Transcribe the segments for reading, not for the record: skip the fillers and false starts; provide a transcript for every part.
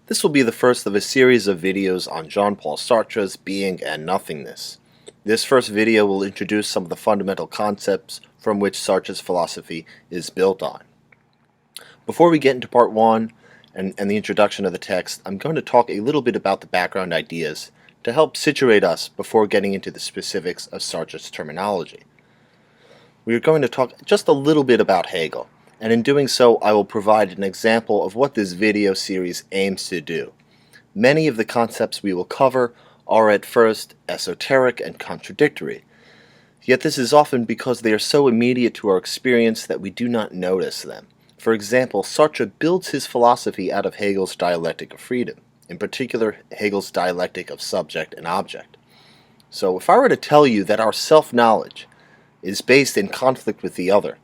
This will be the first of a series of videos on Jean-Paul Sartre's Being and Nothingness. This first video will introduce some of the fundamental concepts from which Sartre's philosophy is built on. Before we get into part 1 and the introduction of the text, I'm going to talk a little bit about the background ideas to help situate us before getting into the specifics of Sartre's terminology. We are going to talk just a little bit about Hegel, and in doing so I will provide an example of what this video series aims to do. Many of the concepts we will cover are at first esoteric and contradictory, yet this is often because they are so immediate to our experience that we do not notice them. For example, Sartre builds his philosophy out of Hegel's dialectic of freedom, in particular Hegel's dialectic of subject and object. So if I were to tell you that our self-knowledge is based in conflict with the other,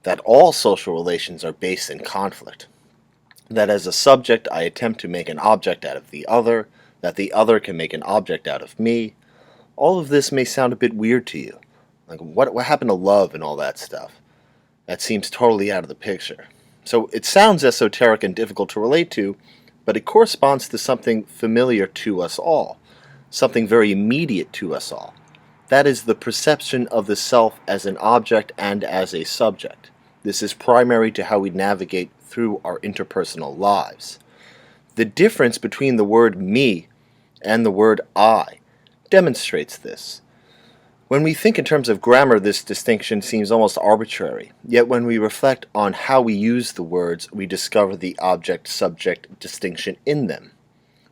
that all social relations are based in conflict, that as a subject I attempt to make an object out of the other, that the other can make an object out of me, all of this may sound a bit weird to you. Like, what happened to love and all that stuff? That seems totally out of the picture. So it sounds esoteric and difficult to relate to, but it corresponds to something familiar to us all, something very immediate to us all. That is the perception of the self as an object and as a subject. This is primary to how we navigate through our interpersonal lives. The difference between the word me and the word I demonstrates this. When we think in terms of grammar, this distinction seems almost arbitrary, yet when we reflect on how we use the words, we discover the object-subject distinction in them.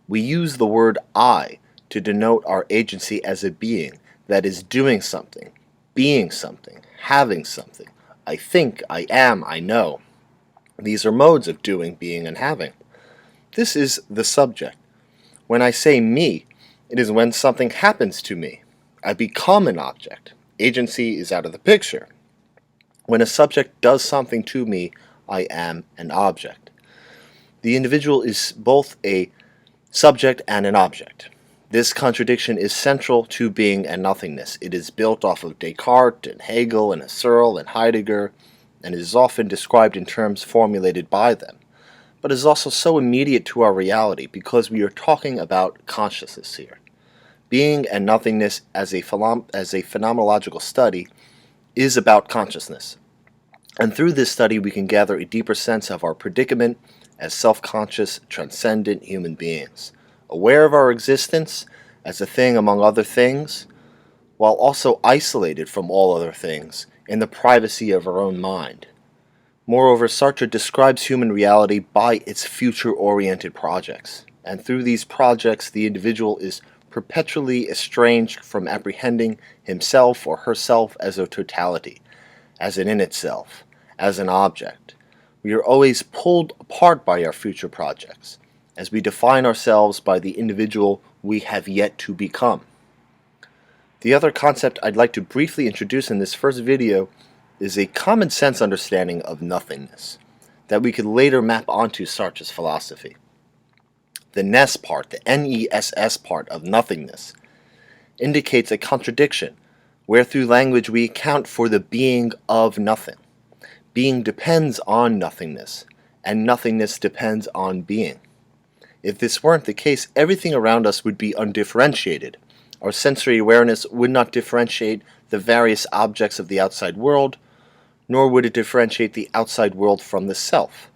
We use the word I to denote our agency as a being that is doing something, being something, having something. I think, I am, I know. These are modes of doing, being, and having. This is the subject. When I say me, it is when something happens to me. I become an object. Agency is out of the picture. When a subject does something to me, I am an object. The individual is both a subject and an object. This contradiction is central to being and nothingness. It is built off of Descartes and Hegel and Husserl and Heidegger, and is often described in terms formulated by them, but is also so immediate to our reality because we are talking about consciousness here. Being and nothingness as a phenomenological study is about consciousness, and through this study we can gather a deeper sense of our predicament as self-conscious, transcendent human beings, aware of our existence as a thing among other things, while also isolated from all other things in the privacy of our own mind. Moreover, Sartre describes human reality by its future-oriented projects, and through these projects the individual is perpetually estranged from apprehending himself or herself as a totality, as an in itself, as an object. We are always pulled apart by our future projects, as we define ourselves by the individual we have yet to become. The other concept I'd like to briefly introduce in this first video is a common sense understanding of nothingness that we could later map onto Sartre's philosophy. The ness part, the N-E-S-S part of nothingness, indicates a contradiction where through language we account for the being of nothing. Being depends on nothingness, and nothingness depends on being. If this weren't the case, everything around us would be undifferentiated. Our sensory awareness would not differentiate the various objects of the outside world, nor would it differentiate the outside world from the self.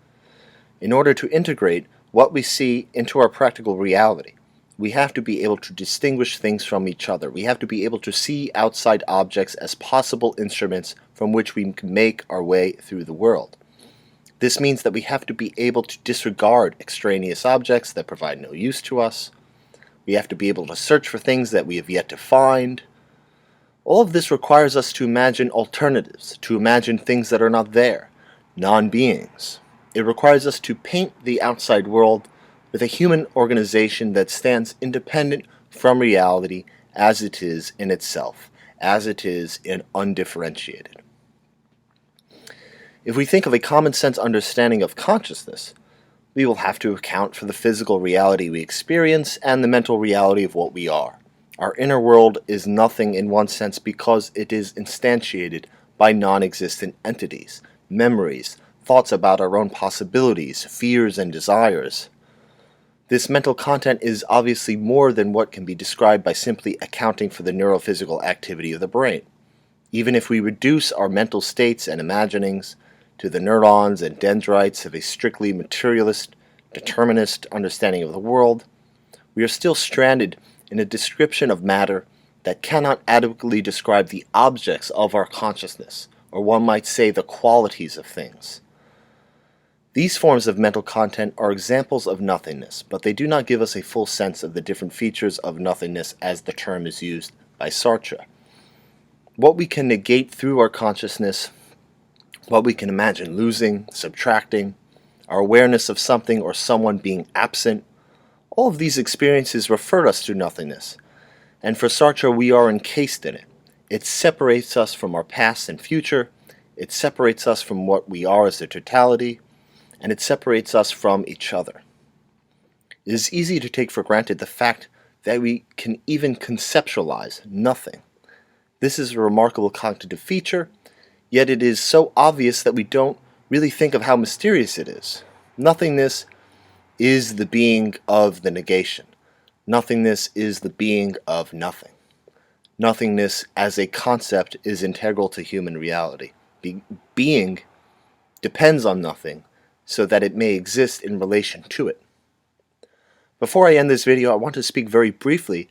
In order to integrate what we see into our practical reality, we have to be able to distinguish things from each other. We have to be able to see outside objects as possible instruments from which we can make our way through the world. This means that we have to be able to disregard extraneous objects that provide no use to us. We have to be able to search for things that we have yet to find. All of this requires us to imagine alternatives, to imagine things that are not there, non-beings. It requires us to paint the outside world with a human organization that stands independent from reality as it is in itself, as it is undifferentiated. If we think of a common sense understanding of consciousness, we will have to account for the physical reality we experience and the mental reality of what we are. Our inner world is nothing in one sense because it is instantiated by non-existent entities, memories, thoughts about our own possibilities, fears, and desires. This mental content is obviously more than what can be described by simply accounting for the neurophysical activity of the brain. Even if we reduce our mental states and imaginings to the neurons and dendrites of a strictly materialist, determinist understanding of the world, we are still stranded in a description of matter that cannot adequately describe the objects of our consciousness, or one might say the qualities of things. These forms of mental content are examples of nothingness, but they do not give us a full sense of the different features of nothingness as the term is used by Sartre. What we can negate through our consciousness, what we can imagine losing, subtracting, our awareness of something or someone being absent, all of these experiences refer us to nothingness. And for Sartre, we are encased in it. It separates us from our past and future, it separates us from what we are as a totality, and it separates us from each other. It is easy to take for granted the fact that we can even conceptualize nothing. This is a remarkable cognitive feature, yet it is so obvious that we don't really think of how mysterious it is. Nothingness is the being of the negation. Nothingness is the being of nothing. Nothingness as a concept is integral to human reality. Being depends on nothing so that it may exist in relation to it. Before I end this video, I want to speak very briefly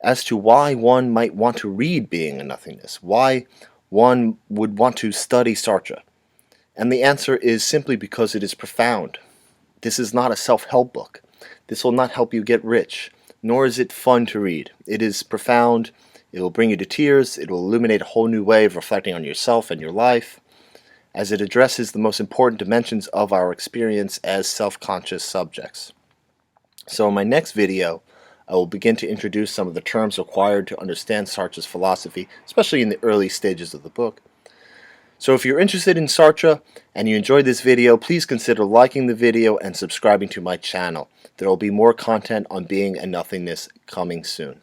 as to why one might want to read Being and Nothingness, why one would want to study Sartre. And the answer is simply because it is profound. This is not a self-help book. This will not help you get rich, nor is it fun to read. It is profound, it will bring you to tears, it will illuminate a whole new way of reflecting on yourself and your life, as it addresses the most important dimensions of our experience as self-conscious subjects. So in my next video, I will begin to introduce some of the terms required to understand Sartre's philosophy, especially in the early stages of the book. So if you're interested in Sartre and you enjoyed this video, please consider liking the video and subscribing to my channel. There will be more content on Being and Nothingness coming soon.